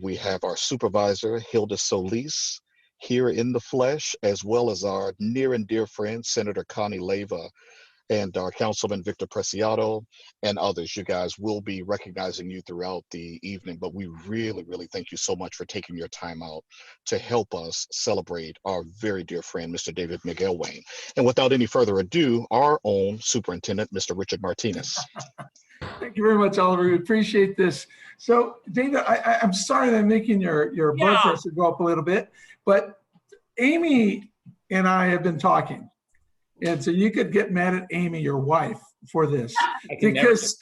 We have our supervisor, Hilda Solis, here in the flesh, as well as our near and dear friend, Senator Connie Leyva, and our Councilman Victor Preciado, and others. You guys will be recognizing you throughout the evening, but we really, really thank you so much for taking your time out to help us celebrate our very dear friend, Mr. David Miguel Wayne. And without any further ado, our own superintendent, Mr. Richard Martinez. Thank you very much, Oliver. We appreciate this. So, David, I'm sorry that I'm making your blood pressure go up a little bit, but Amy and I have been talking. And so you could get mad at Amy, your wife, for this because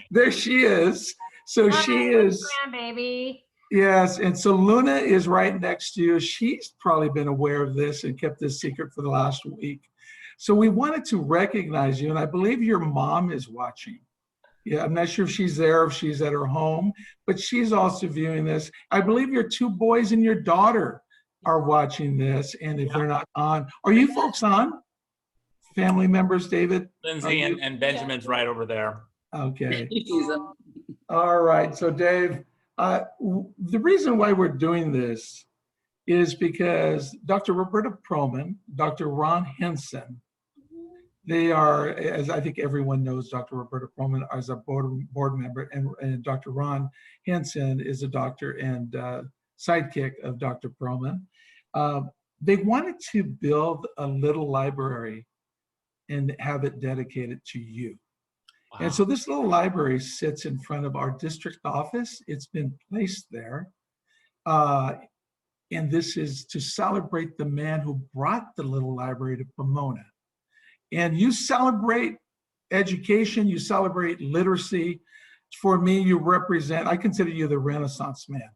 there she is. So she is, baby. Yes. And so Luna is right next to you. She's probably been aware of this and kept this secret for the last week. So we wanted to recognize you. And I believe your mom is watching. Yeah, I'm not sure if she's there, if she's at her home, but she's also viewing this. I believe your two boys and your daughter are watching this. And if they're not on, are you folks on? Family members, David? Lindsay and Benjamin's right over there. Okay. All right. So, Dave, the reason why we're doing this is because Dr. Roberta Perlman, Dr. Ron Henson, they are, as I think everyone knows, Dr. Roberta Perlman is a board member, and Dr. Ron Henson is a doctor and sidekick of Dr. Perlman. They wanted to build a little library and have it dedicated to you. Wow. And so this little library sits in front of our district office. It's been placed there. And this is to celebrate the man who brought the little library to Pomona. And you celebrate education, you celebrate literacy. For me, you represent, I consider you the Renaissance man,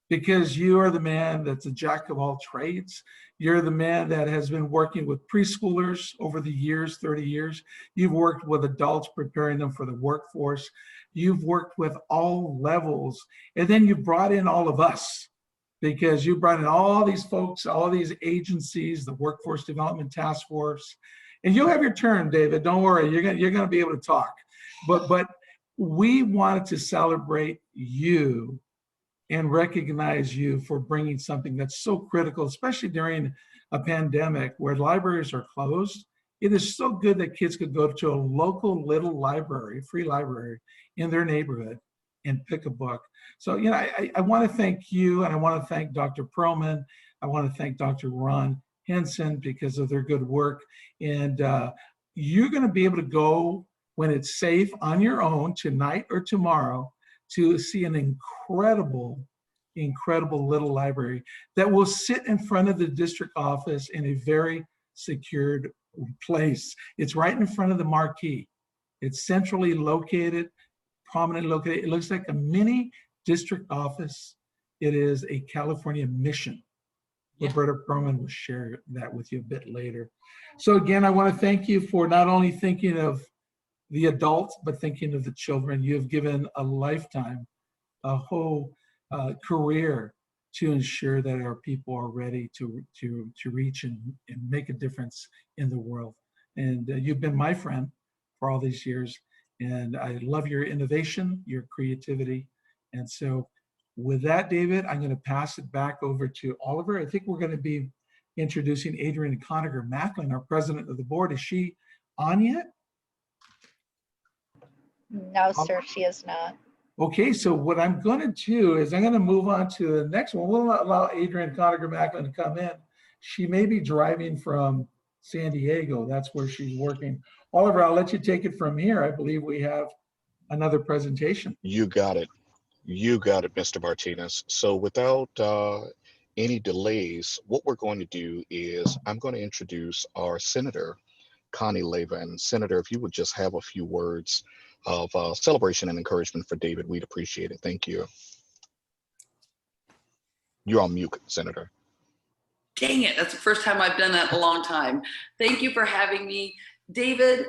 because you are the man that's a jack of all trades. You're the man that has been working with preschoolers over the years, 30 years. You've worked with adults, preparing them for the workforce. You've worked with all levels. And then you brought in all of us, because you brought in all these folks, all these agencies, the Workforce Development Task Force. And you'll have your turn, David. Don't worry, you're gonna be able to talk. But we wanted to celebrate you and recognize you for bringing something that's so critical, especially during a pandemic where libraries are closed. It is so good that kids could go to a local little library, free library in their neighborhood and pick a book. So, you know, I want to thank you, and I want to thank Dr. Perlman. I want to thank Dr. Ron Henson because of their good work. And you're going to be able to go when it's safe on your own tonight or tomorrow to see an incredible little library that will sit in front of the district office in a very secured place. It's right in front of the marquee. It's centrally located, prominently located. It looks like a mini district office. It is a California mission. Roberta Perlman will share that with you a bit later. So again, I want to thank you for not only thinking of the adults, but thinking of the children. You have given a lifetime, a whole career to ensure that our people are ready to reach and make a difference in the world. And you've been my friend for all these years. And I love your innovation, your creativity. And so with that, David, I'm going to pass it back over to Oliver. I think we're going to be introducing Adrienne Conacher-Macklin, our president of the board. Is she on yet? No, sir, she is not. Okay, so what I'm going to do is I'm going to move on to the next one. We'll allow Adrienne Conacher-Macklin to come in. She may be driving from San Diego. That's where she's working. Oliver, I'll let you take it from here. I believe we have another presentation. You got it. You got it, Mr. Martinez. So without any delays, what we're going to do is I'm going to introduce our Senator, Connie Leyva. And Senator, if you would just have a few words of celebration and encouragement for David, we'd appreciate it. Thank you. You're on mute, Senator. Dang it, that's the first time I've done that in a long time. Thank you for having me. David,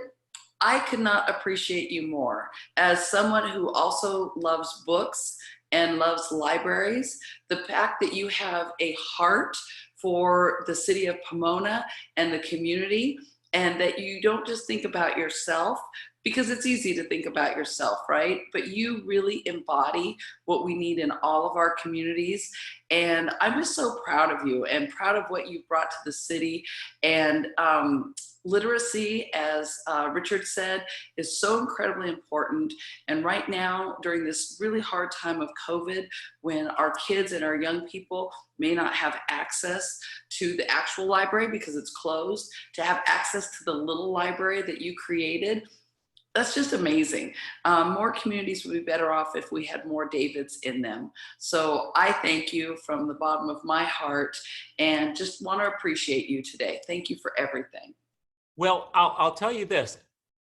I could not appreciate you more. As someone who also loves books and loves libraries, the fact that you have a heart for the city of Pomona and the community, and that you don't just think about yourself, because it's easy to think about yourself, right? But you really embody what we need in all of our communities. And I'm just so proud of you and proud of what you've brought to the city. And literacy, as Richard said, is so incredibly important. And right now, during this really hard time of COVID, when our kids and our young people may not have access to the actual library because it's closed, to have access to the little library that you created, that's just amazing. More communities would be better off if we had more Davids in them. So I thank you from the bottom of my heart and just want to appreciate you today. Thank you for everything. Well, I'll tell you this.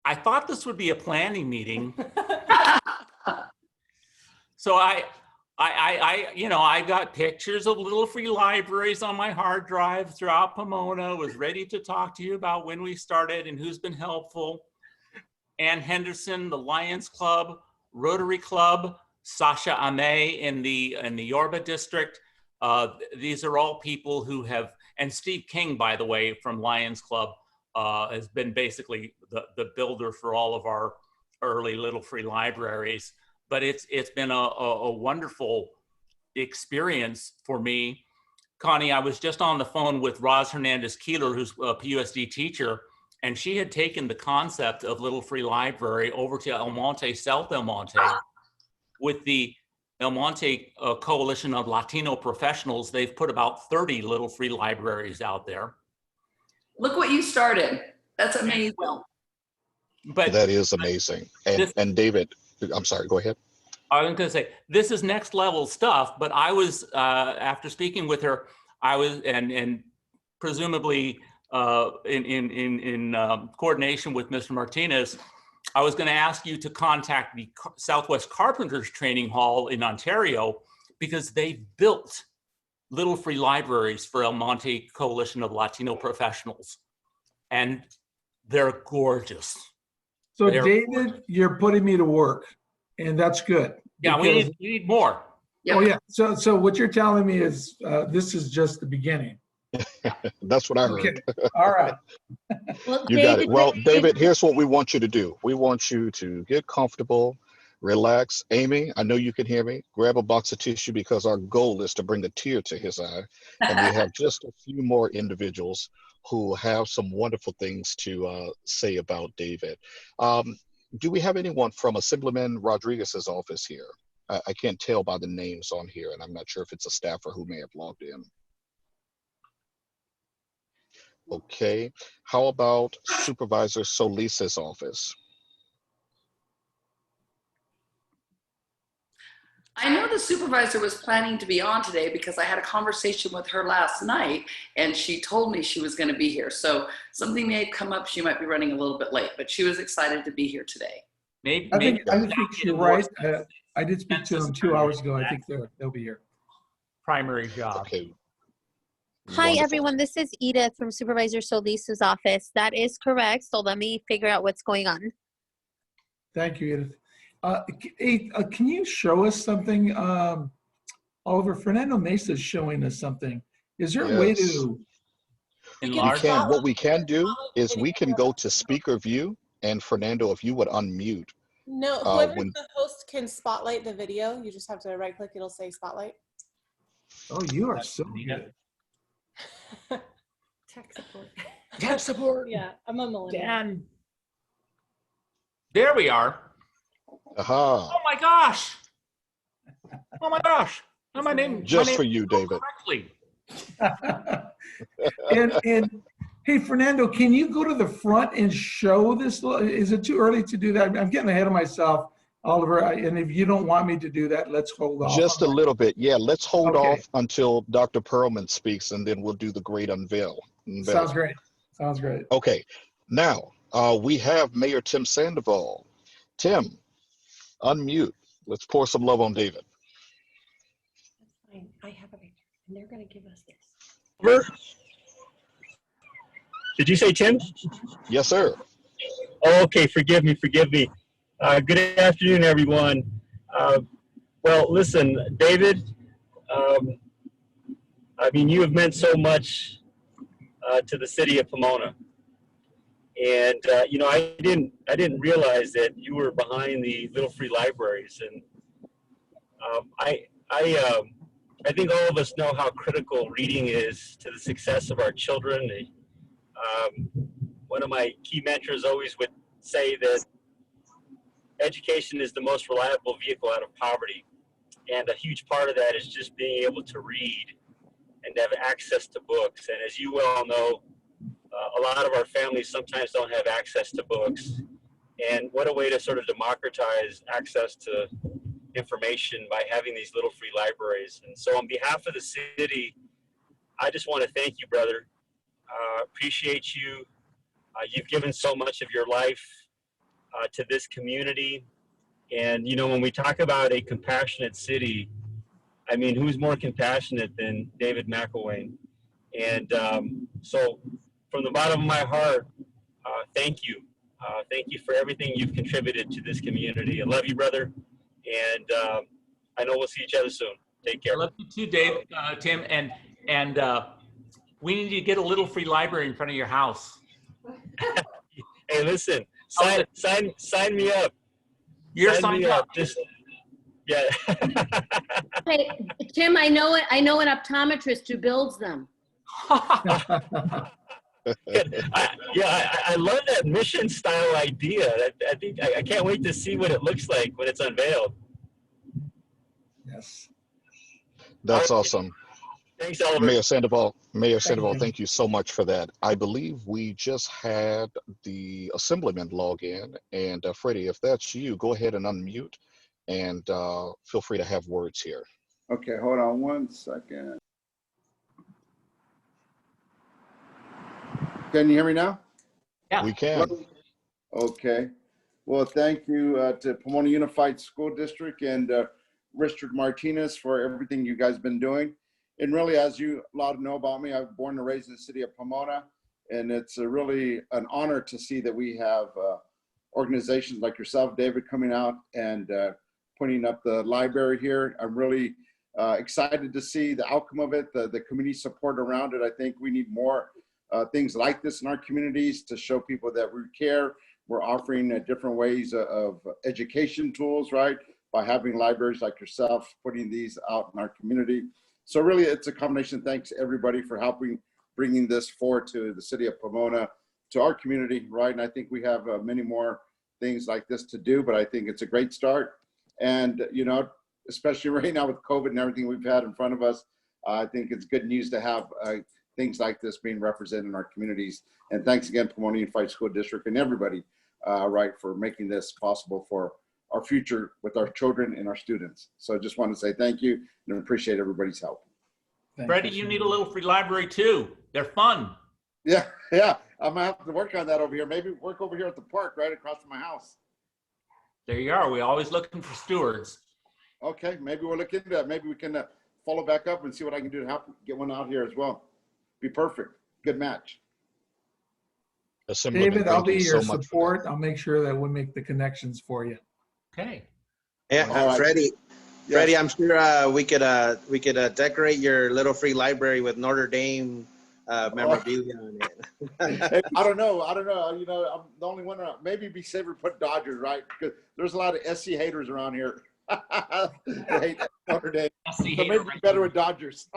I thought this would be a planning meeting. So I got pictures of little free libraries on my hard drive throughout Pomona, was ready to talk to you about when we started and who's been helpful. Ann Henderson, the Lions Club, Rotary Club, Sasha Ame in the Yorba district. These are all people who have, and Steve King, by the way, from Lions Club, has been basically the builder for all of our early little free libraries. But it's been a wonderful experience for me. Connie, I was just on the phone with Roz Hernandez-Keeler, who's a PUSD teacher, and she had taken the concept of Little Free Library over to El Monte, South El Monte, with the El Monte Coalition of Latino Professionals. They've put about 30 Little Free Libraries out there. Look what you started. That's amazing. But that is amazing. And David, I'm sorry, go ahead. I was going to say, this is next level stuff, but I was, after speaking with her, I was, and presumably in coordination with Mr. Martinez, I was going to ask you to contact the Southwest Carpenters Training Hall in Ontario, because they've built little free libraries for El Monte Coalition of Latino Professionals, and they're gorgeous. So David, you're putting me to work, and that's good. Yeah, we need more. Yep. Oh yeah, so what you're telling me is this is just the beginning. That's what I heard. Okay. All right. Well, You got it. Well, David, here's what we want you to do. We want you to get comfortable, relax. Amy, I know you can hear me. Grab a box of tissue, because our goal is to bring a tear to his eye. And we have just a few more individuals who have some wonderful things to say about David. Do we have anyone from Assemblyman Rodriguez's office here? I can't tell by the names on here, and I'm not sure if it's a staffer who may have logged in. Okay, how about Supervisor Solis's office? I know the supervisor was planning to be on today because I had a conversation with her last night and she told me she was going to be here. So something may have come up. She might be running a little bit late, but she was excited to be here today. I think you're right. I did speak to them 2 hours ago. I think they'll be here. Primary job. Okay. Hi, Wonderful. everyone. This is Edith from Supervisor Solis's office. That is correct. So let me figure out what's going on. Thank you, Edith. Can you show us something? Oliver, Fernando Mesa is showing us something. Is there a way to enlarge? What we can do is we can go to speaker view, and Fernando, if you would unmute. No, whoever the host can spotlight the video. You just have to right click, it'll say spotlight. Oh, you are so good. Tech support. Tech support. Yeah, I'm a millennial. Dan. There we are. Aha. Oh my gosh. Oh my gosh. No, my name. Just for you, David. Correctly. and hey, Fernando, can you go to the front and show this? Is it too early to do that? I'm getting ahead of myself, Oliver. And if you don't want me to do that, let's hold off. Just a little bit. Yeah, let's hold off until Dr. Perlman speaks, and then we'll do the great unveil. Sounds great. Sounds great. Okay. Now, we have Mayor Tim Sandoval. Tim, unmute. Let's pour some love on David. That's fine. I have a picture, and they're going to give us this. Did you say Tim? Yes, sir. Oh, okay, forgive me. Good afternoon, everyone. Well, listen, David, I mean, you have meant so much to the city of Pomona. And you know, I didn't realize that you were behind the Little Free Libraries, and I think all of us know how critical reading is to the success of our children. One of my key mentors always would say that education is the most reliable vehicle out of poverty, and a huge part of that is just being able to read and have access to books. And as you well know, a lot of our families sometimes don't have access to books. And what a way to sort of democratize access to information by having these Little Free Libraries. And so on behalf of the city, I just want to thank you, brother. Appreciate you. You've given so much of your life to this community. And, you know, when we talk about a compassionate city, I mean, who's more compassionate than David McElwain? And so from the bottom of my heart, thank you. Thank you for everything you've contributed to this community. I love you, brother. And I know we'll see each other soon. Take care. I love you too, Dave, Tim. And we need to get a Little Free Library in front of your house. Hey, listen, sign me up. You're signed up. Just, yeah. Hey, Tim, I know an optometrist who builds them. I love that mission style idea. I think I can't wait to see what it looks like when it's unveiled. Yes. That's awesome. Thanks, Oliver. Mayor Sandoval, thank you so much for that. I believe we just had the Assemblyman log in, and Freddie, if that's you, go ahead and unmute, and feel free to have words here. Okay, hold on one second. Can you hear me now? Yeah. We can. Okay. Well, thank you to Pomona Unified School District and Richard Martinez for everything you guys been doing. And really, as you a lot know about me, I was born and raised in the city of Pomona, and it's really an honor to see that we have organizations like yourself, David, coming out and putting up the library here. I'm really excited to see the outcome of it, the community support around it. I think we need more things like this in our communities to show people that we care. We're offering different ways of education tools, right? By having libraries like yourself, putting these out in our community. So really, it's a combination. Thanks everybody for helping bringing this forward to the city of Pomona, to our community, right? And I think we have many more things like this to do, but I think it's a great start. And, you know, especially right now with COVID and everything we've had in front of us, I think it's good news to have things like this being represented in our communities. And thanks again, Pomona Unified School District and everybody, right, for making this possible for our future with our children and our students. So I just want to say thank you and appreciate everybody's help. Freddie, you need a Little Free Library too. They're fun. Yeah, I'm gonna have to work on that over here. Maybe work over here at the park right across from my house. There you are. We're always looking for stewards. Okay, maybe we'll look into that. Maybe we can follow back up and see what I can do to help get one out here as well. Be perfect. Good match. David, I'll be your support. I'll make sure that we'll make the connections for you. Okay. Yeah, right. Freddie, I'm sure we could decorate your Little Free Library with Notre Dame memorabilia on it. I don't know. You know, I'm the only one around. Maybe be safer to put Dodgers, right? Because there's a lot of SC haters around here. They hate Notre Dame. So maybe better with Dodgers.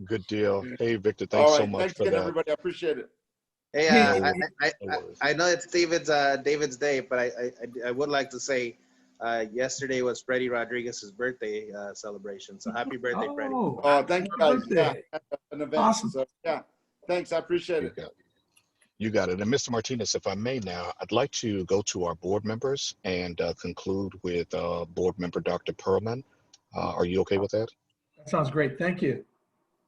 Good deal. Hey, Victor, thanks so much for that. Everybody. I appreciate it. Hey, I know it's David's day, but I would like to say yesterday was Freddie Rodriguez's birthday celebration. So happy birthday, Freddie. Oh, thank you guys. Yeah, an event. Awesome. So, yeah, thanks. I appreciate it. You got it. And Mr. Martinez, if I may now, I'd like to go to our board members and conclude with board member Dr. Perlman. Are you okay with that? That sounds great. Thank you.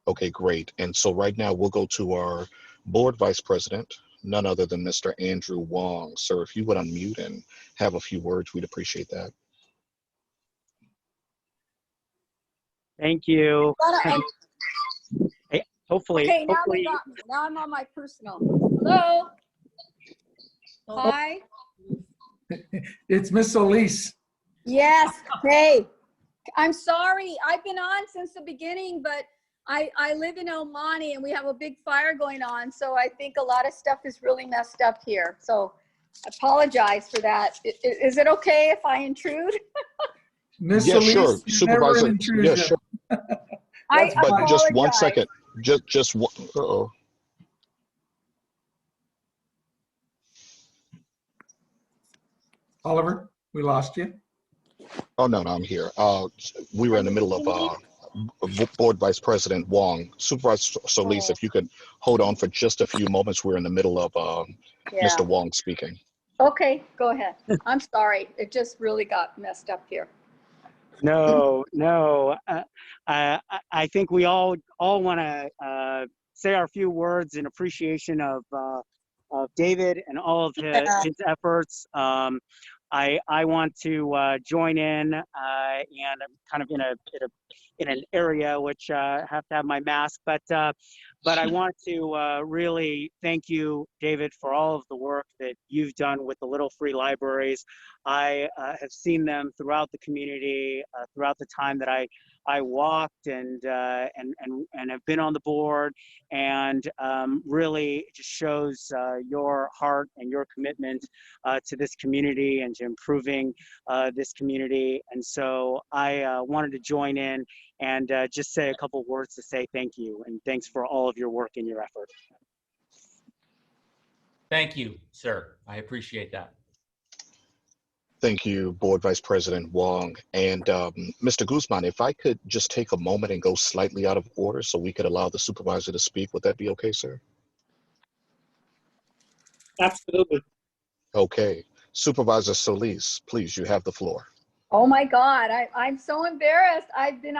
Okay, great. And so right now we'll go to our board vice president, none other than Mr. Andrew Wong. Sir, if you would unmute and have a few words, we'd appreciate that. Thank you. Hey, hopefully. Okay, now they got me. Now I'm on my personal. Hello. Hi. It's Miss Solis. Yes. Hey, I'm sorry. I've been on since the beginning, but I live in El Monte and we have a big fire going on. So I think a lot of stuff is really messed up here. So I apologize for that. Is it okay if I intrude? Miss Yeah, sure, Solis, never an Supervisor. Yeah, intrusion. sure. I But just one apologize. second. Just one. Uh-oh. Oliver, we lost you. Oh, no, I'm here. We were in the middle of Board Vice President Wong. Supervisor Solis, if you could hold on for just a few moments. We're in the middle of Yeah. Mr. Wong speaking. Okay, go ahead. I'm sorry. It just really got messed up here. No. I think we all want to say our few words in appreciation of David and all of his efforts. I want to join in, and I'm kind of in an area which I have to have my mask, but I want to really thank you, David, for all of the work that you've done with the Little Free Libraries. I have seen them throughout the community, throughout the time that I walked and have been on the board, and really it just shows your heart and your commitment to this community and to improving this community. And so I wanted to join in and just say a couple words to say thank you, and thanks for all of your work and your effort. Thank you, sir. I appreciate that. Thank you, Board Vice President Wong. And Mr. Guzman, if I could just take a moment and go slightly out of order so we could allow the supervisor to speak, would that be okay, sir? Absolutely. Okay. Supervisor Solis, please, you have the floor. Oh my God, I'm so embarrassed. I've been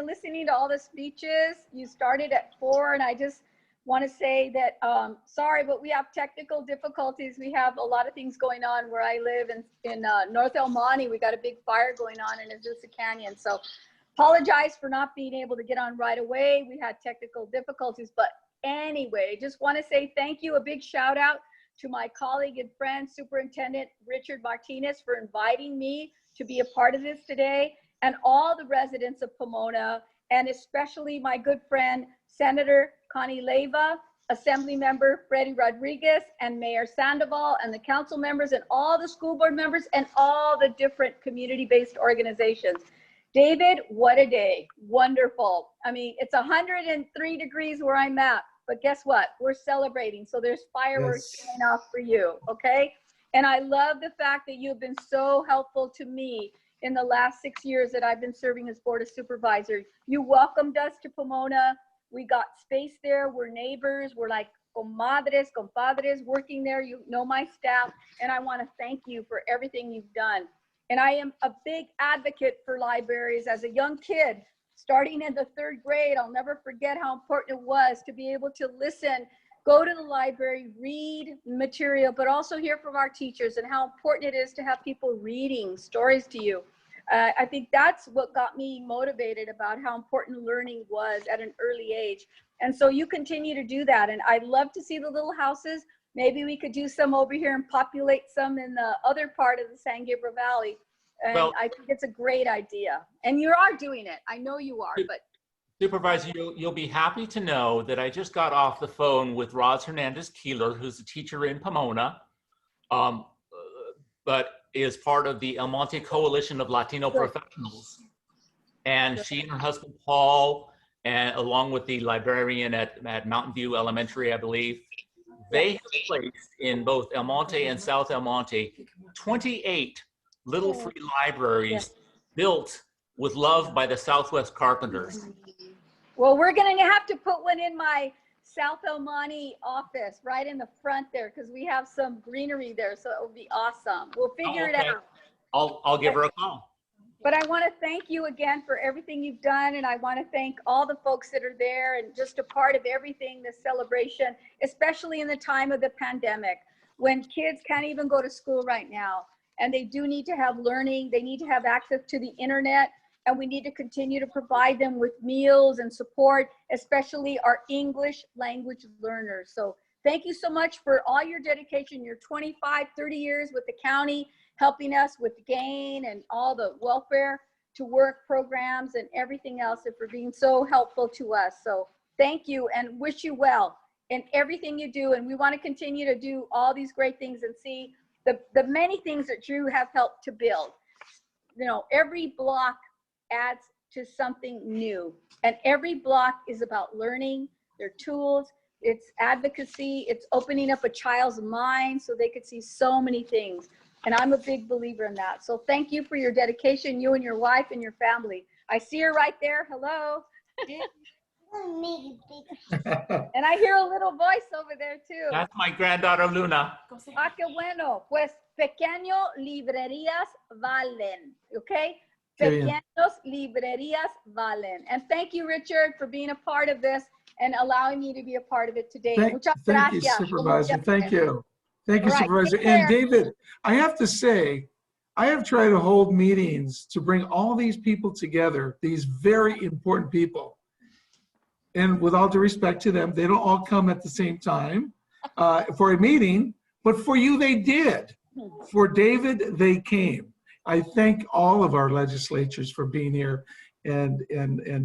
listening to all the speeches. You started at 4, and I just want to say that, sorry, but we have technical difficulties. We have a lot of things going on where I live in North El Monte. We got a big fire going on in Azusa Canyon. So apologize for not being able to get on right away. We had technical difficulties, but anyway, just want to say thank you. A big shout out to my colleague and friend, Superintendent Richard Martinez, for inviting me to be a part of this today, and all the residents of Pomona, and especially my good friend, Senator Connie Leyva, Assembly Member Freddie Rodriguez, and Mayor Sandoval, and the council members, and all the school board members, and all the different community-based organizations. David, what a day. Wonderful. I mean, it's 103 degrees where I'm at, but guess what? We're celebrating. So there's fireworks going off for you, okay? And I love the fact that you've been so helpful to me in the last 6 years that I've been serving as Board of Supervisors. You welcomed us to Pomona. We got space there. We're neighbors. We're like comadres, compadres working there. You know my staff. And I want to thank you for everything you've done. And I am a big advocate for libraries. As a young kid, starting in the 3rd grade, I'll never forget how important it was to be able to listen, go to the library, read material, but also hear from our teachers, and how important it is to have people reading stories to you. I think that's what got me motivated about how important learning was at an early age. And so you continue to do that. And I'd love to see the little houses. Maybe we could do some over here and populate some in the other part of the San Gabriel Valley. And well, I think it's a great idea. And you are doing it. I know you are, but. Supervisor, you'll be happy to know that I just got off the phone with Roz Hernandez-Keeler, who's a teacher in Pomona, but is part of the El Monte Coalition of Latino Professionals. And she and her husband, Paul, and along with the librarian at Mountain View Elementary, I believe, they have placed in both El Monte and South El Monte 28 little free libraries built with love by the Southwest Carpenters. Well, we're going to have to put one in my South El Monte office right in the front there, because we have some greenery there, so it will be awesome. We'll figure it out. I'll give her a call. But I want to thank you again for everything you've done, and I want to thank all the folks that are there and just a part of everything, this celebration, especially in the time of the pandemic, when kids can't even go to school right now, and they do need to have learning. They need to have access to the internet, and we need to continue to provide them with meals and support, especially our English language learners. So thank you so much for all your dedication, your 25, 30 years with the county, helping us with GAIN and all the welfare to work programs and everything else, and for being so helpful to us. So thank you and wish you well in everything you do. And we want to continue to do all these great things and see the many things that you have helped to build. You know, every block adds to something new, and every block is about learning their tools. It's advocacy. It's opening up a child's mind so they could see so many things. And I'm a big believer in that. So thank you for your dedication, you and your wife and your family. I see her right there. Hello. And I hear a little voice over there too. That's my granddaughter, Luna. Ah, qué bueno. Pues pequeño librerías valen. Okay? Pequeños librerías valen. And thank you, Richard, for being a part of this and allowing me to be a part of it today. Muchas Thank you, gracias. Supervisor. Thank you. Thank you, All right, Supervisor. take care. And David, I have to say, I have tried to hold meetings to bring all these people together, these very important people. And with all due respect to them, they don't all come at the same time for a meeting, but for you, they did. For David, they came. I thank all of our legislatures for being here. And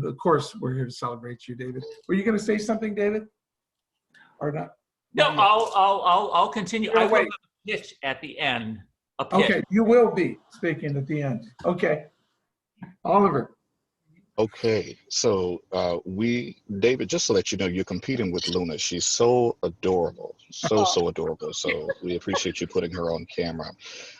of course, we're here to celebrate you, David. Were you going to say something, David? Or not? No, I'll continue. I will have a pitch at the end. A pitch. Okay, you will be speaking at the end. Okay. Oliver. Okay, so David, just to let you know, you're competing with Luna. She's so adorable, so adorable. So we appreciate you putting her on camera.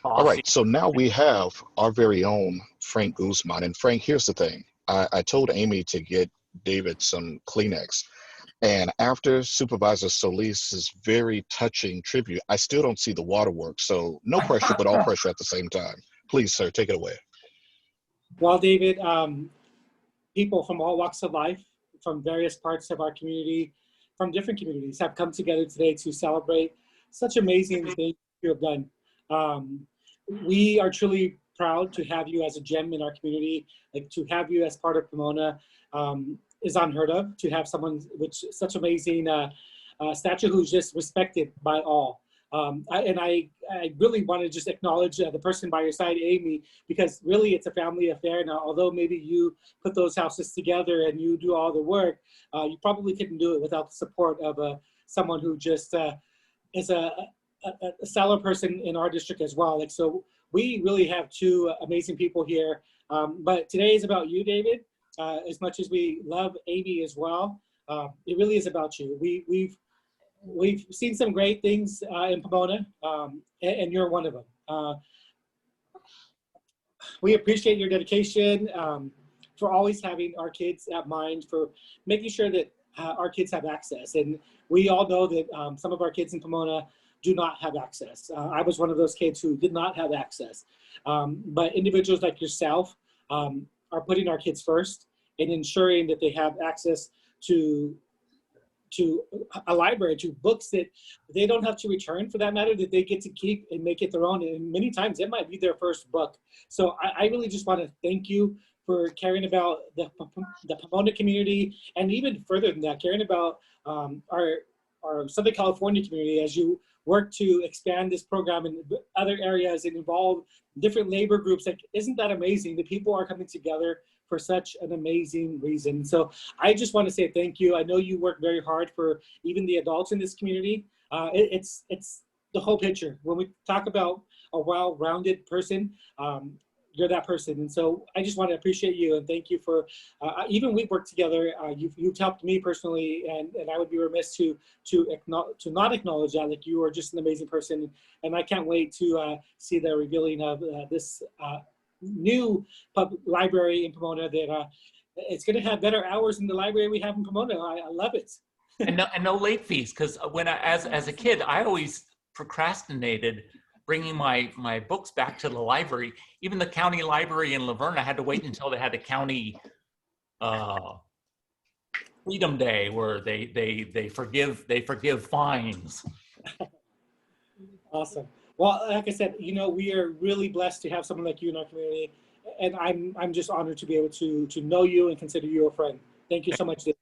All right, so now we have our very own Frank Guzman. And Frank, here's the thing. I told Amy to get David some Kleenex. And after Supervisor Solis's very touching tribute, I still don't see the waterworks. So no pressure, but all pressure at the same time. Please, sir, take it away. Well, David, people from all walks of life, from various parts of our community, from different communities, have come together today to celebrate such amazing things you have done. We are truly proud to have you as a gem in our community. Like, to have you as part of Pomona is unheard of. To have someone with such amazing stature who's just respected by all. I really want to just acknowledge the person by your side, Amy, because really it's a family affair. Now, although maybe you put those houses together and you do all the work, you probably couldn't do it without the support of someone who just is a stellar person in our district as well. Like, so we really have two amazing people here. But today is about you, David. As much as we love Amy as well, it really is about you. We've seen some great things in Pomona, and you're one of them. We appreciate your dedication for always having our kids at mind, for making sure that our kids have access. And we all know that some of our kids in Pomona do not have access. I was one of those kids who did not have access. But individuals like yourself are putting our kids first and ensuring that they have access to a library, to books that they don't have to return, for that matter, that they get to keep and make it their own. And many times it might be their first book. So I really just want to thank you for caring about the Pomona community, and even further than that, caring about our Southern California community as you work to expand this program in other areas and involve different labor groups. Like, isn't that amazing that people are coming together for such an amazing reason? So I just want to say thank you. I know you work very hard for even the adults in this community. It's the whole picture. When we talk about a well-rounded person, you're that person. And so I just want to appreciate you and thank you for, even we've worked together, you've helped me personally, and I would be remiss to not acknowledge that. Like, you are just an amazing person. And I can't wait to see the revealing of this new public library in Pomona, that it's going to have better hours in the library we have in Pomona. I love it. and no late fees, because when as a kid, I always procrastinated bringing my books back to the library. Even the county library in Laverne, I had to wait until they had the county Freedom Day, where they forgive fines. Awesome. Well, like I said, you know, we are really blessed to have someone like you in our community, and I'm just honored to be able to know you and consider you a friend. Thank you so much, David.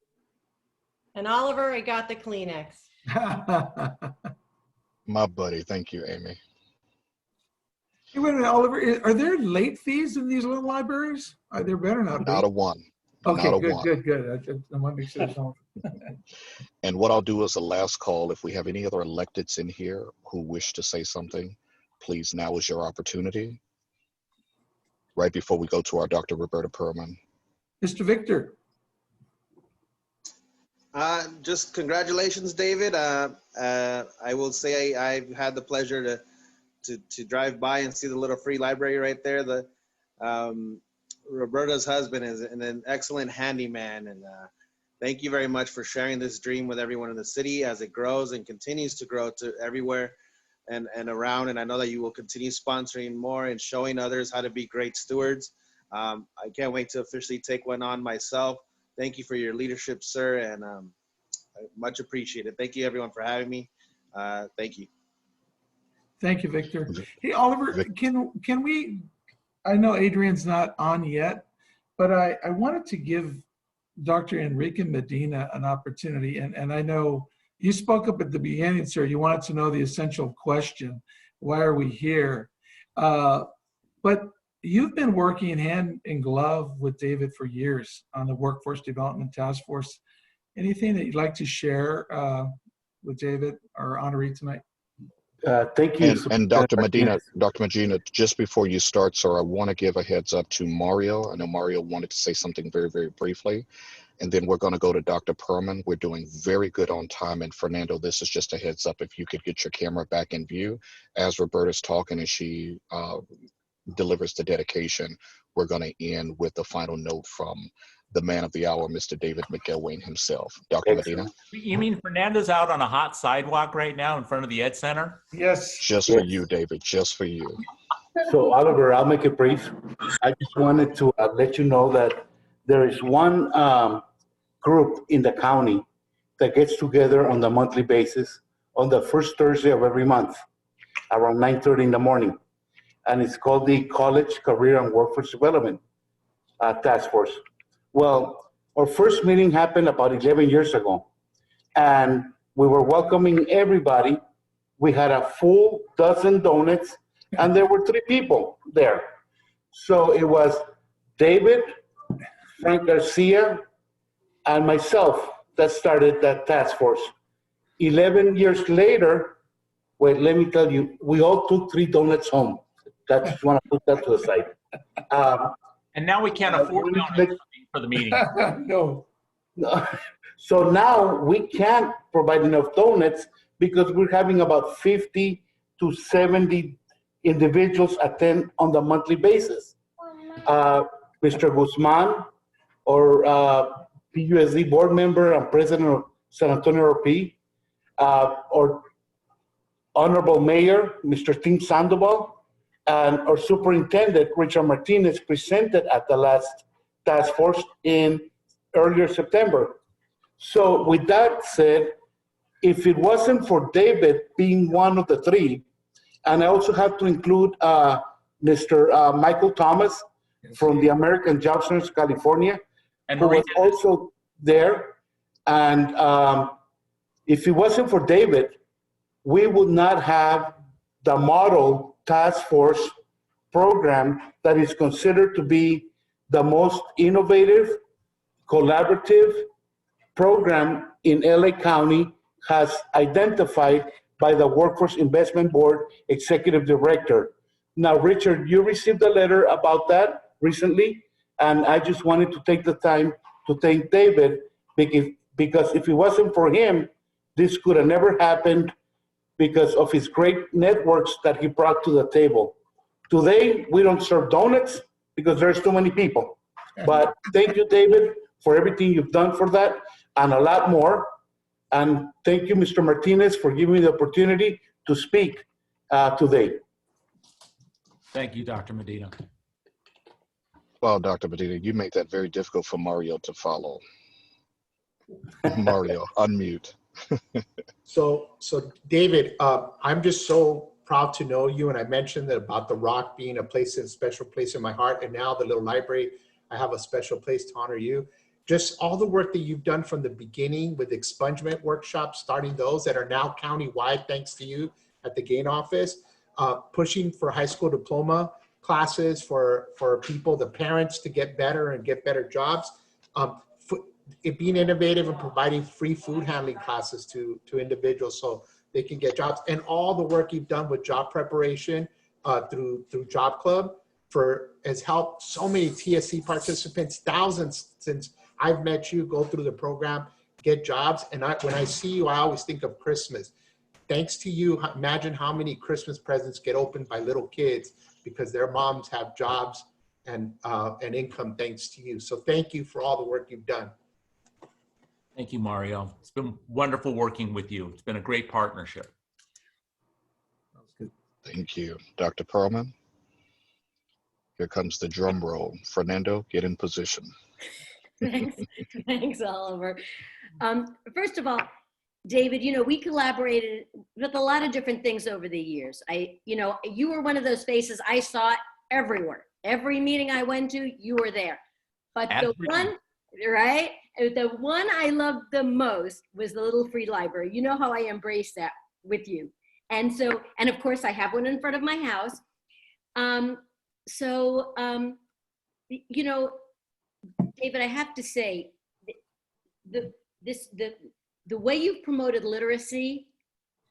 And Oliver, I got the Kleenex. My buddy. Thank you, Amy. Hey, wait a minute, Oliver, are there late fees in these little libraries? There better not be. Not a one. Okay, Not a good, one. good. I want to make sure there's no. And what I'll do is a last call. If we have any other electeds in here who wish to say something, please, now is your opportunity. Right before we go to our Dr. Roberta Perlman. Mr. Victor. Just congratulations, David. I will say I've had the pleasure to drive by and see the little free library right there. Roberta's husband is an excellent handyman, and thank you very much for sharing this dream with everyone in the city as it grows and continues to grow to everywhere and around. And I know that you will continue sponsoring more and showing others how to be great stewards. I can't wait to officially take one on myself. Thank you for your leadership, sir, and much appreciated. Thank you, everyone, for having me. Thank you. Thank you, Victor. Hey, Oliver, can we, I know Adrian's not on yet, but I wanted to give Dr. Enrique Medina an opportunity, and I know you spoke up at the beginning, sir. You wanted to know the essential question, why are we here? But you've been working hand in glove with David for years on the Workforce Development Task Force. Anything that you'd like to share with David, our honoree tonight? Thank you. And Dr. Medina, just before you start, sir, I want to give a heads up to Mario. I know Mario wanted to say something very, very briefly. And then we're going to go to Dr. Perlman. We're doing very good on time. And Fernando, this is just a heads up. If you could get your camera back in view as Roberta's talking and she delivers the dedication, we're going to end with the final note from the man of the hour, Mr. David McElwain himself. Dr. Medina? You mean Fernando's out on a hot sidewalk right now in front of the Ed Center? Yes. Just for you, David, just for you. So Oliver, I'll make it brief. I just wanted to let you know that there is one group in the county that gets together on a monthly basis on the first Thursday of every month around 9:30 in the morning. And it's called the College Career and Workforce Development Task Force. Well, our first meeting happened about 11 years ago, and we were welcoming everybody. We had a full dozen donuts, and there were 3 people there. So it was David, Frank Garcia, and myself that started that task force. 11 years later, wait, let me tell you, we all took 3 donuts home. I just want to put that to the side. And now we can't afford donuts for the meeting. No. So now we can't provide enough donuts because we're having about 50 to 70 individuals attend on the monthly basis. Mr. Guzman, or PUSD board member and president of San Antonio RP, or Honorable Mayor, Mr. Tim Sandoval, and our superintendent, Richard Martinez, presented at the last task force in earlier September. So with that said, if it wasn't for David being one of the 3, and I also have to include Mr. Michael Thomas from the American Job Center, California, and who was also there. And if it wasn't for David, we would not have the model task force program that is considered to be the most innovative, collaborative program in LA County, has identified by the Workforce Investment Board Executive Director. Now, Richard, you received a letter about that recently, and I just wanted to take the time to thank David, because if it wasn't for him, this could have never happened because of his great networks that he brought to the table. Today, we don't serve donuts because there's too many people. But thank you, David, for everything you've done for that and a lot more. And thank you, Mr. Martinez, for giving me the opportunity to speak today. Thank you, Dr. Medina. Well, Dr. Medina, you make that very difficult for Mario to follow. Mario, unmute. So David, I'm just so proud to know you. And I mentioned that about the Rock being a special place in my heart. And now the little library, I have a special place to honor you. Just all the work that you've done from the beginning with expungement workshops, starting those that are now county-wide, thanks to you at the GAIN office. pushing for high school diploma classes for people, the parents, to get better and get better jobs. It being innovative and providing free food handling classes to individuals so they can get jobs, and all the work you've done with job preparation through Job Club has helped so many TSC participants, thousands since I've met you, go through the program, get jobs. And when I see you, I always think of Christmas. Thanks to you, imagine how many Christmas presents get opened by little kids because their moms have jobs and income thanks to you. So thank you for all the work you've done. Thank you, Mario. It's been wonderful working with you. It's been a great partnership. Thank you. Dr. Perlman. Here comes the drum roll. Fernando, get in position. Thanks, Oliver. First of all, David, we collaborated with a lot of different things over the years. You were one of those faces I saw everywhere. Every meeting I went to, you were there. But the one I loved the most was the little free library. You know how I embraced that with you. And of course I have one in front of my house. David, I have to say, the way you've promoted literacy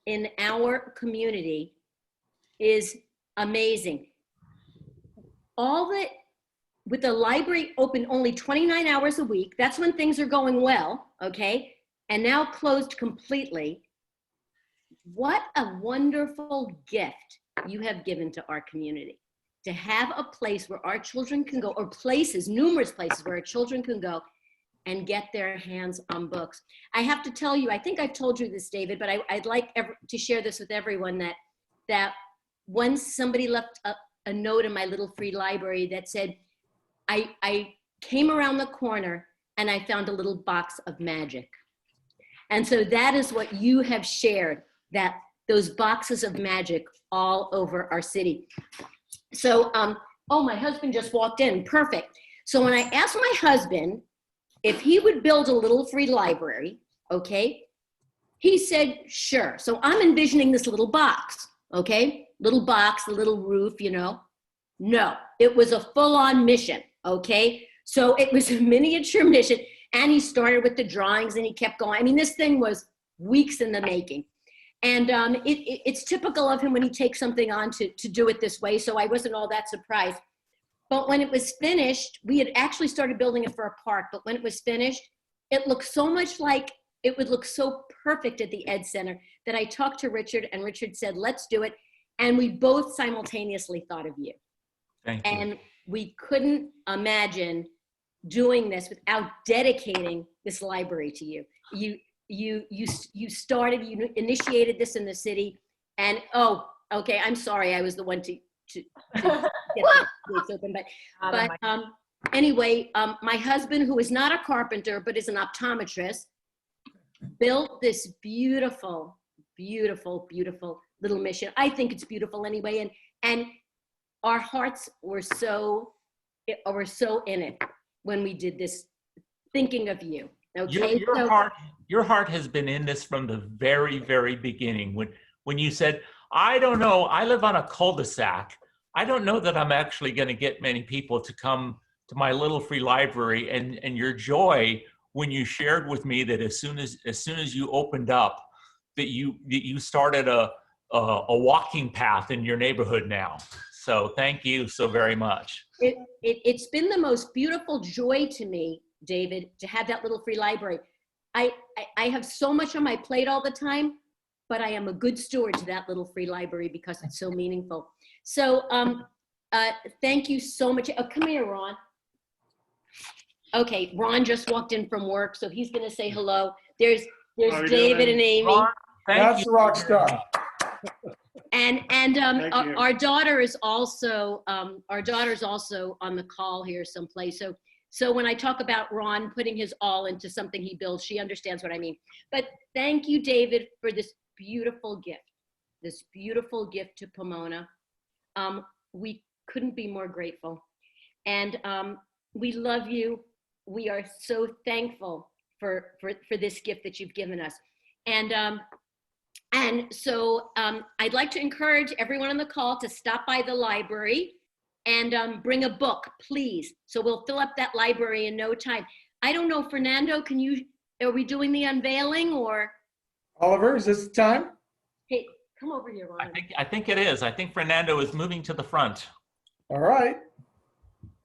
in our community is amazing. With the library open only 29 hours a week, that's when things are going well, okay? And now closed completely. What a wonderful gift you have given to our community, to have a place where our children can go, or numerous places where our children can go and get their hands on books. I have to tell you, I think I've told you this, David, but I'd like to share this with everyone, that once somebody left a note in my little free library that said, I came around the corner and I found a little box of magic. And so that is what you have shared, those boxes of magic all over our city. So, oh, my husband just walked in, perfect. So when I asked my husband if he would build a little free library, okay, he said, sure. So I'm envisioning this little box, okay? Little box, a little roof, No, it was a full-on mission, okay? So it was a miniature mission, and he started with the drawings and he kept going. I mean, this thing was weeks in the making. And it's typical of him when he takes something on to do it this way, so I wasn't all that surprised. But when it was finished, we had actually started building it for a park, but when it was finished, it looked so much like it would look so perfect at the Ed Center that I talked to Richard, and Richard said, let's do it. And we both simultaneously thought of you. Thank you. And we couldn't imagine doing this without dedicating this library to you. You started, you initiated this in the city, and oh, okay, I'm sorry, I was the one to get the gates open, but anyway, my husband, who is not a carpenter but is an optometrist, built this beautiful, beautiful, beautiful little mission. I think it's beautiful anyway, and our hearts were so in it when we did this, thinking of you. Okay. Your heart has been in this from the very, very beginning. When you said, I don't know, I live on a cul-de-sac. I don't know that I'm actually going to get many people to come to my little free library, and your joy when you shared with me that as soon as you opened up, that you started a walking path in your neighborhood now. So thank you so very much. It's been the most beautiful joy to me, David, to have that little free library. I have so much on my plate all the time, but I am a good steward to that little free library because it's so meaningful. So thank you so much. Oh, come here, Ron. Okay, Ron just walked in from work, so he's gonna say hello. There's David and Amy. Ron, That's a rock star. And our daughter is also on the call here someplace. So when I talk about Ron putting his all into something he builds, she understands what I mean. But thank you, David, for this beautiful gift to Pomona. We couldn't be more grateful. And we love you. We are so thankful for this gift that you've given us. And And so I'd like to encourage everyone on the call to stop by the library and bring a book, please. So we'll fill up that library in no time. I don't know, Fernando, are we doing the unveiling or? Oliver, is this the time? Hey, come over here, Ron. I think it is. I think Fernando is moving to the front. All right.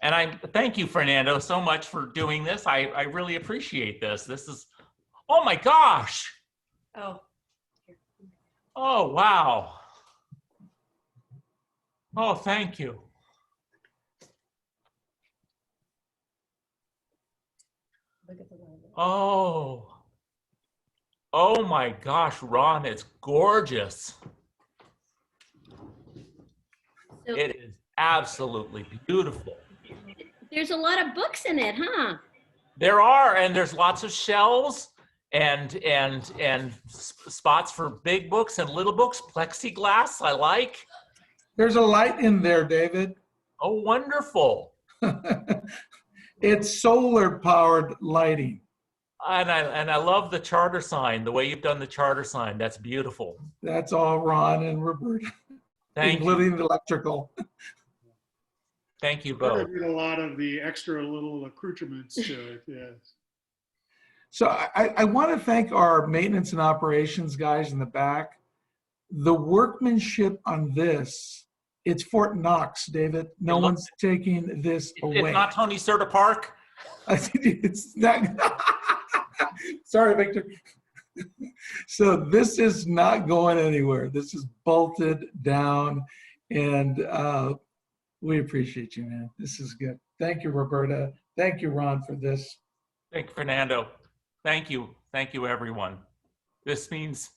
And I thank you, Fernando, so much for doing this. I really appreciate this. This is, oh my gosh. Oh. Oh, wow. Oh, thank you. Look at the library. Oh. Oh my gosh, Ron, it's gorgeous. It is absolutely beautiful. There's a lot of books in it, huh? There are, and there's lots of shelves and spots for big books and little books, plexiglass, I like. There's a light in there, David. Oh, wonderful. It's solar powered lighting. And I love the charter sign, the way you've done the charter sign. That's beautiful. That's all Ron and Roberta, including the electrical. Thank you both. Did a lot of the extra little accoutrements to it, yes. So I want to thank our maintenance and operations guys in the back. The workmanship on this, it's Fort Knox, David. No one's taking this away. It's not Tony Serta Park? It's not. Sorry, Victor. So this is not going anywhere. This is bolted down, and we appreciate you, man. This is good. Thank you, Roberta. Thank you, Ron, for this. Thank you, Fernando. Thank you. Thank you, everyone. This means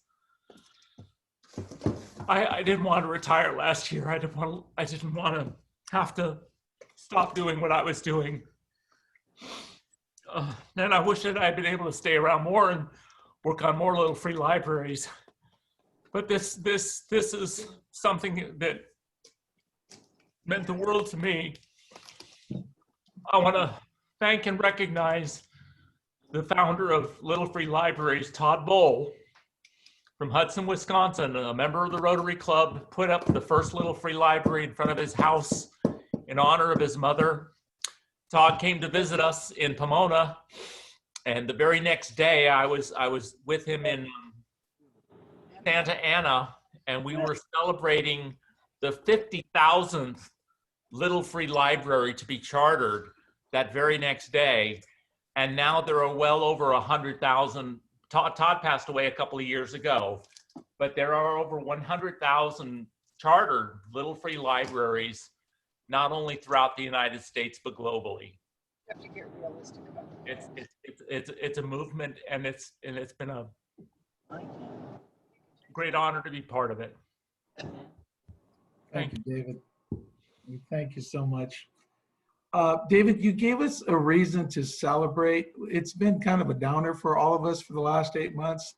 I didn't want to retire last year. I didn't want to have to stop doing what I was doing. And I wish that I'd been able to stay around more and work on more little free libraries. But this is something that meant the world to me. I want to thank and recognize the founder of Little Free Libraries, Todd Bowl, from Hudson, Wisconsin, a member of the Rotary Club, put up the first Little Free Library in front of his house in honor of his mother. Todd came to visit us in Pomona, and the very next day I was with him in Santa Ana, and we were celebrating the 50,000th Little Free Library to be chartered that very next day. And now there are well over 100,000. Todd passed away a couple of years ago, but there are over 100,000 chartered Little Free Libraries, not only throughout the United States, but globally. You have to get realistic about it. It's a movement, and it's been a great honor to be part of it. Thank you, David. Thank you so much. David, you gave us a reason to celebrate. It's been kind of a downer for all of us for the last 8 months.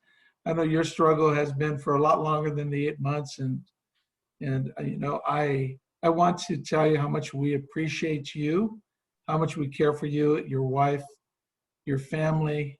I know your struggle has been for a lot longer than the 8 months, and you know, I want to tell you how much we appreciate you, how much we care for you, your wife, your family.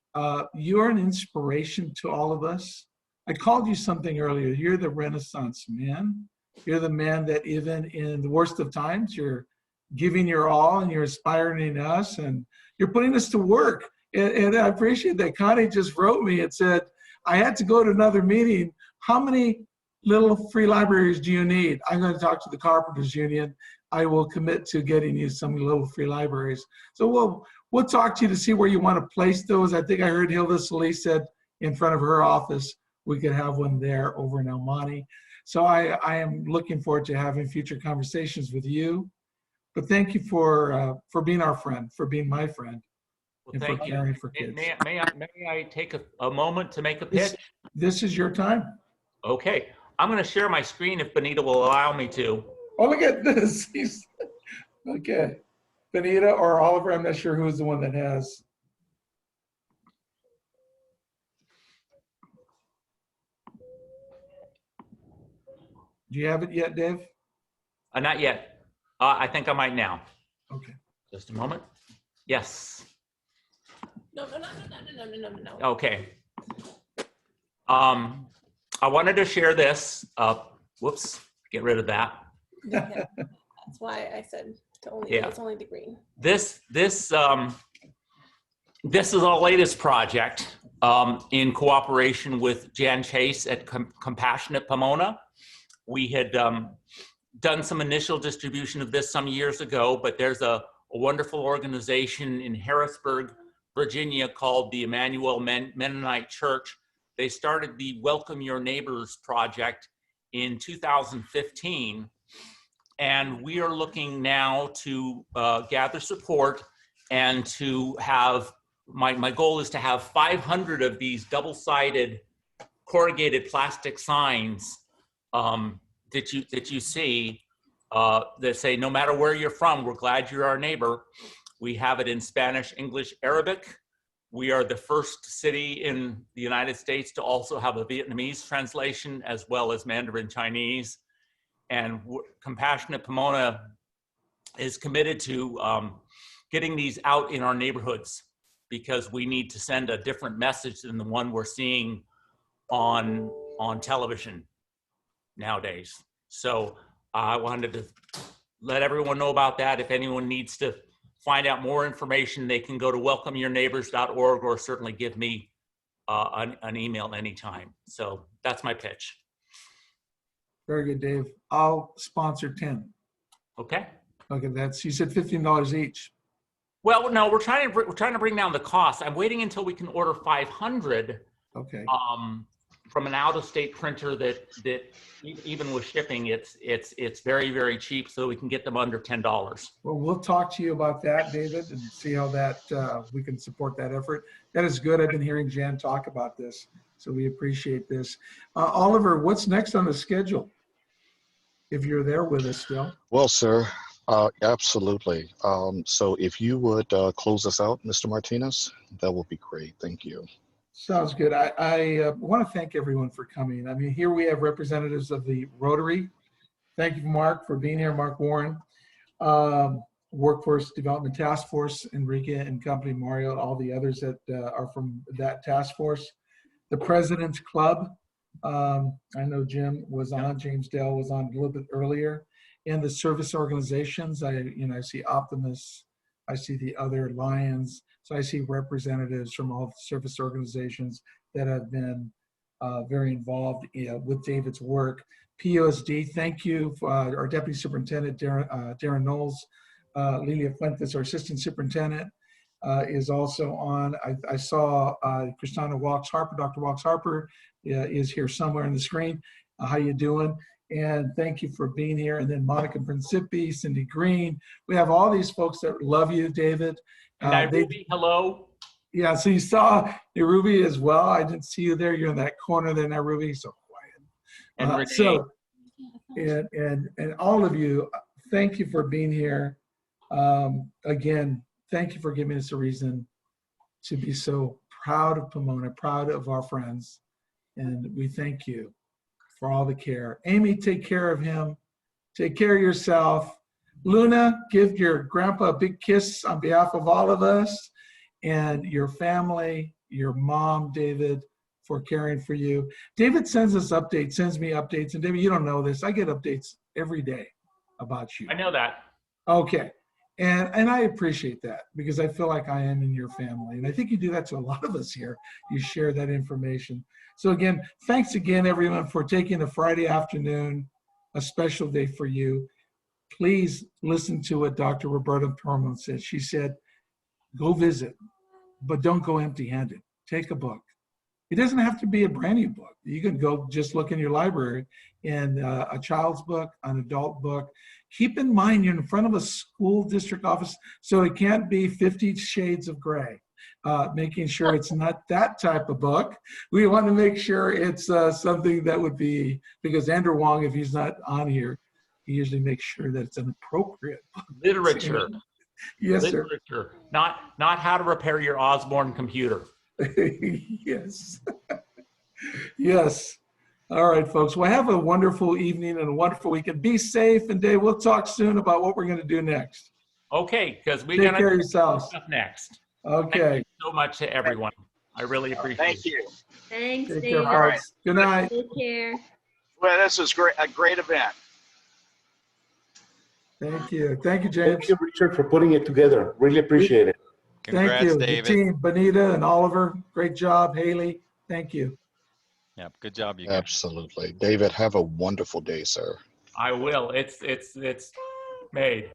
You're an inspiration to all of us. I called you something earlier. You're the Renaissance man. You're the man that even in the worst of times, you're giving your all, and you're inspiring us, and you're putting us to work. And I appreciate that. Connie just wrote me and said, I had to go to another meeting. How many Little Free Libraries do you need? I'm going to talk to the Carpenters Union. I will commit to getting you some Little Free Libraries. So we'll talk to you to see where you want to place those. I think I heard Hilda Solis said in front of her office, we could have one there over in El Monte. So I am looking forward to having future conversations with you. But thank you for being our friend, for being my friend, Well, and thank for you. caring for kids. May I take a moment to make a pitch? This is your time. Okay, I'm going to share my screen if Benita will allow me to. Oh, look at this. Okay. Benita or Oliver, I'm not sure who's the one that has. Do you have it yet, Dave? Not yet. I think I might now. Okay. Just a moment. Yes. No. Okay. I wanted to share this. Whoops, get rid of that. Yeah, that's why I said to only, Yeah. it's only the green. This is our latest project in cooperation with Jan Chase at Compassionate Pomona. We had done some initial distribution of this some years ago, but there's a wonderful organization in Harrisburg, Virginia called the Emmanuel Mennonite Church. They started the Welcome Your Neighbors project in 2015. And we are looking now to gather support and to have, my goal is to have 500 of these double-sided corrugated plastic signs that you see that say, no matter where you're from, we're glad you're our neighbor. We have it in Spanish, English, Arabic. We are the first city in the United States to also have a Vietnamese translation as well as Mandarin Chinese. And Compassionate Pomona is committed to getting these out in our neighborhoods because we need to send a different message than the one we're seeing on television nowadays. So I wanted to let everyone know about that. If anyone needs to find out more information, they can go to welcomeyourneighbors.org or certainly give me an email anytime. So that's my pitch. Very good, Dave. I'll sponsor 10. Okay. Okay, that's, you said $15 each. Well, no, we're trying to bring down the cost. I'm waiting until we can order 500. Okay. From an out-of-state printer that even with shipping, it's very, very cheap, so we can get them under $10. Well, we'll talk to you about that, David, and see how that we can support that effort. That is good. I've been hearing Jan talk about this, so we appreciate this. Oliver, what's next on the schedule? If you're there with us still. Well, sir, absolutely. So if you would close us out, Mr. Martinez, that would be great. Thank you. Sounds good. I want to thank everyone for coming. I mean, here we have representatives of the Rotary. Thank you, Mark, for being here. Mark Warren, Workforce Development Task Force, Enrique and company, Mario, all the others that are from that task force. The President's Club. I know Jim was on, James Dale was on a little bit earlier. And the service organizations, I see Optimus, I see the other Lions. So I see representatives from all the service organizations that have been very involved with David's work. POSD, thank you. Our Deputy Superintendent, Darren Knowles. Lilia Fuentes, our Assistant Superintendent, is also on. I saw Christina Walks Harper, Dr. Walks Harper is here somewhere on the screen. How you doing? And thank you for being here. And then Monica Principi, Cindy Green. We have all these folks that love you, David. Nairobi, hello. Yeah, so you saw Nairobi as well. I didn't see you there. You're in that corner there, Nairobi, so quiet. And all of you, thank you for being here. Again, thank you for giving us a reason to be so proud of Pomona, proud of our friends. And we thank you for all the care. Amy, take care of him. Take care of yourself. Luna, give your grandpa a big kiss on behalf of all of us and your family, your mom, David, for caring for you. David sends us updates, sends me updates. And David, you don't know this. I get updates every day about you. I know that. Okay. And I appreciate that because I feel like I am in your family. And I think you do that to a lot of us here. You share that information. So again, thanks again, everyone, for taking a Friday afternoon, a special day for you. Please listen to what Dr. Roberta Perlman said. She said, go visit, but don't go empty-handed. Take a book. It doesn't have to be a brand new book. You can go just look in your library and a child's book, an adult book. Keep in mind you're in front of a school district office, so it can't be 50 Shades of Gray. Making sure it's not that type of book. We want to make sure it's something that would be, because Andrew Wong, if he's not on here, he usually makes sure that it's an appropriate book. Literature. Yes, literature. Sir. Not how to repair your Osborne computer. Yes. Yes. All right, folks. Well, have a wonderful evening and a wonderful weekend. Be safe, and Dave, we'll talk soon about what we're going to do next. Okay, because we're Take going care of to do yourselves. stuff next. Okay. Thank you so much to everyone. I really appreciate Thank it. you. Thanks, Take David. care, folks. Good night. Take care. Well, this was great, a great event. Thank you. Thank you, Thank James. you, Richard, for putting it together. Really appreciate it. Thank you. The team, Benita and Oliver, great job. Haley, thank you. Yep, good job, you guys. Absolutely. David, have a wonderful day, sir. I will. It's made.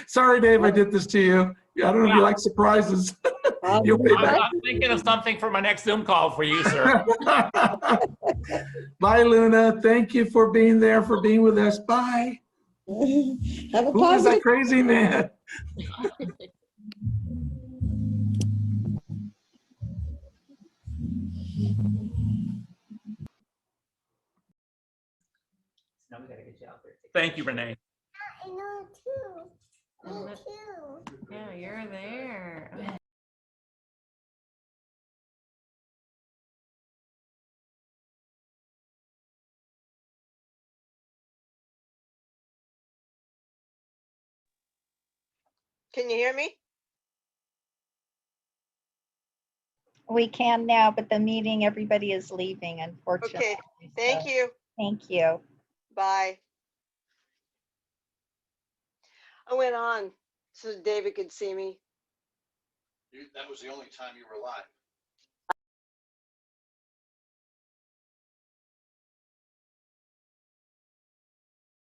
Sorry, Dave, I did this to you. I don't know if you like surprises. You'll pay back. I'm thinking of something for my next Zoom call for you, sir. Bye, Luna. Thank you for being there, for being with us. Bye. Have a Who is that positive. crazy man? Thank you, Renee. I know too. Me too. Yeah, you're there. Can you hear me? We can now, but the meeting, everybody is leaving, unfortunately. Okay, thank you. Thank you. Bye. I went on so David could see me. That was the only time you were live.